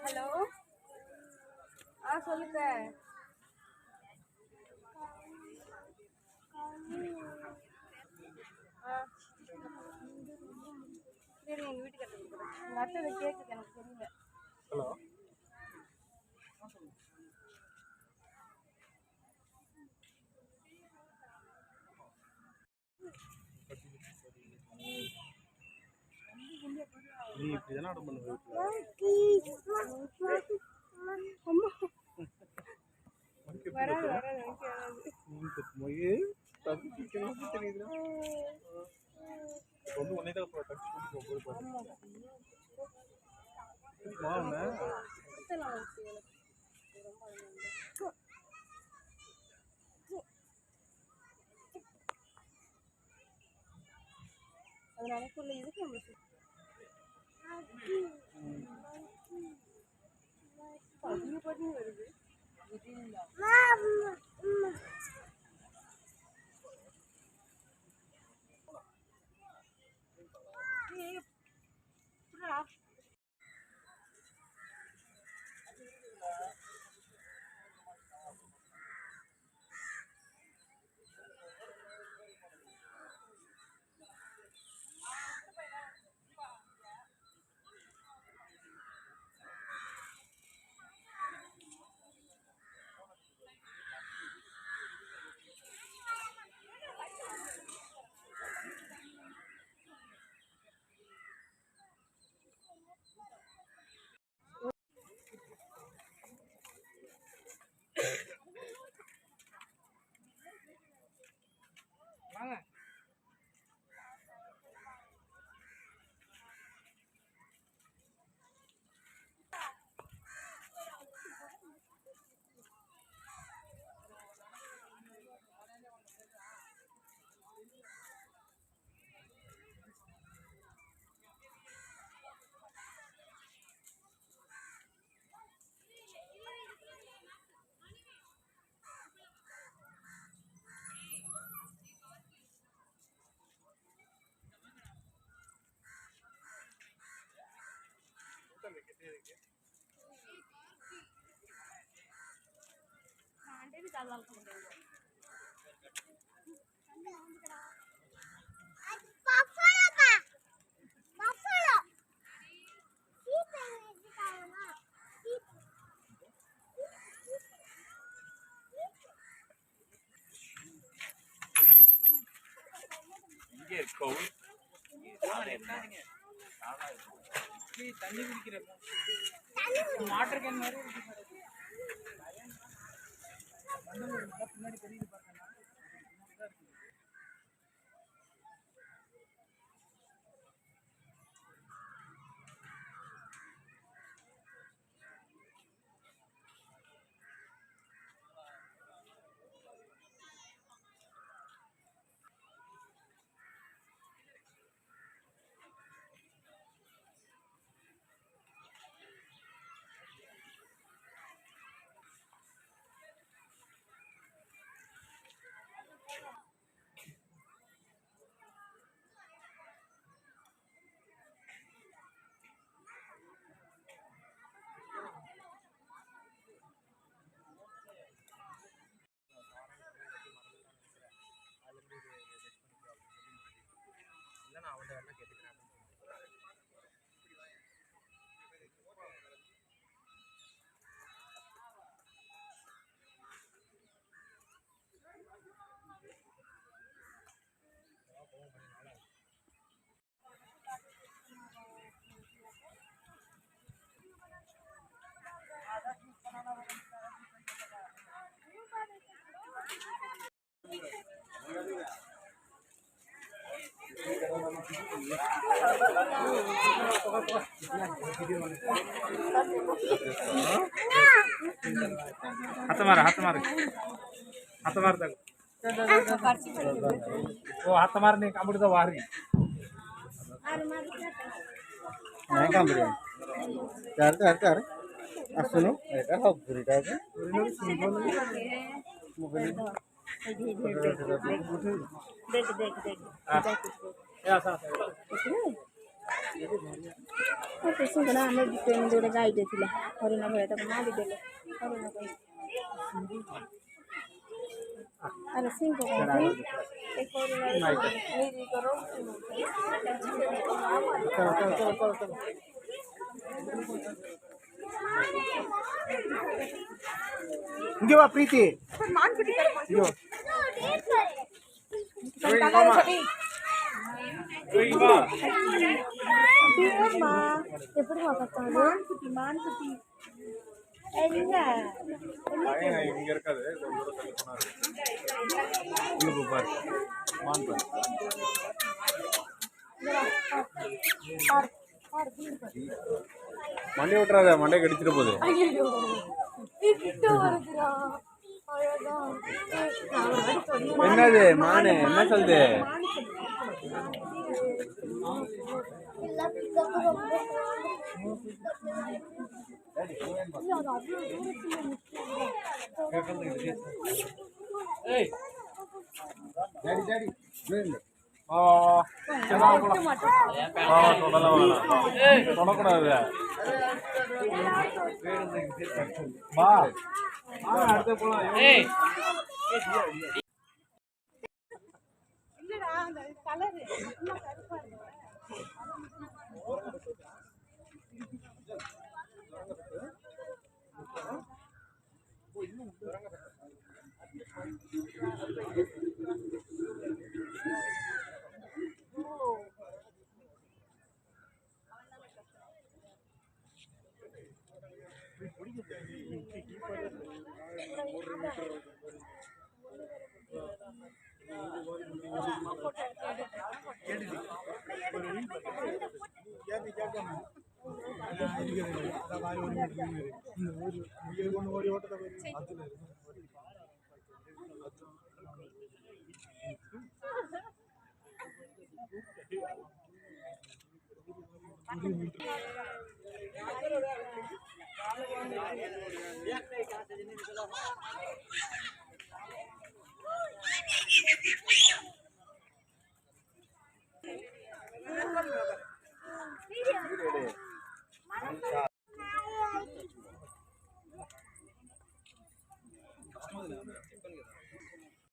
Hello, சொல்லுங்க. சரி, எங்கள் வீட்டுக்கு எங்கள் அத்தை கேட்குது, எனக்கு தெரியல. ஹலோ, நீ இப்படிதானே ஆர்டர் பண்ணுவ வந்து ஒன்னே தான் அது நடக்குள்ள இதுக்கு நம்ம பதிவு வருது. வாங்க. தண்ணி குடிக்கிற வாட்டர் கேன் மாதிரி பின்னாடி தெரியுது பாருங்க. हाथ मार हाथ मार तक वो हाथ मारने कामुड़ी तो वारी नहीं कामुड़ी चार चार चार सुनो এটা সব ঘুরিটা আছে देख देख देख सुना आम ट्रेन गोटे गाईटे थी हरिण भाई तक मारिदेले हरिण भाई अरे सिंह ఇంకే వా ప్రీతి ఇగో ఎప్పుడు మాకుతాడు మాన్కుటి இங்க இருக்காது இங்க பாரு மான் பாரு மண்டை விட்டுறாத மண்டை கடிச்சிட்டு போகுது என்னது மானு என்ன சொல்லுது தொடக்கூடாது வா அடுத்த போலாம் இல்லடா அந்த கலர்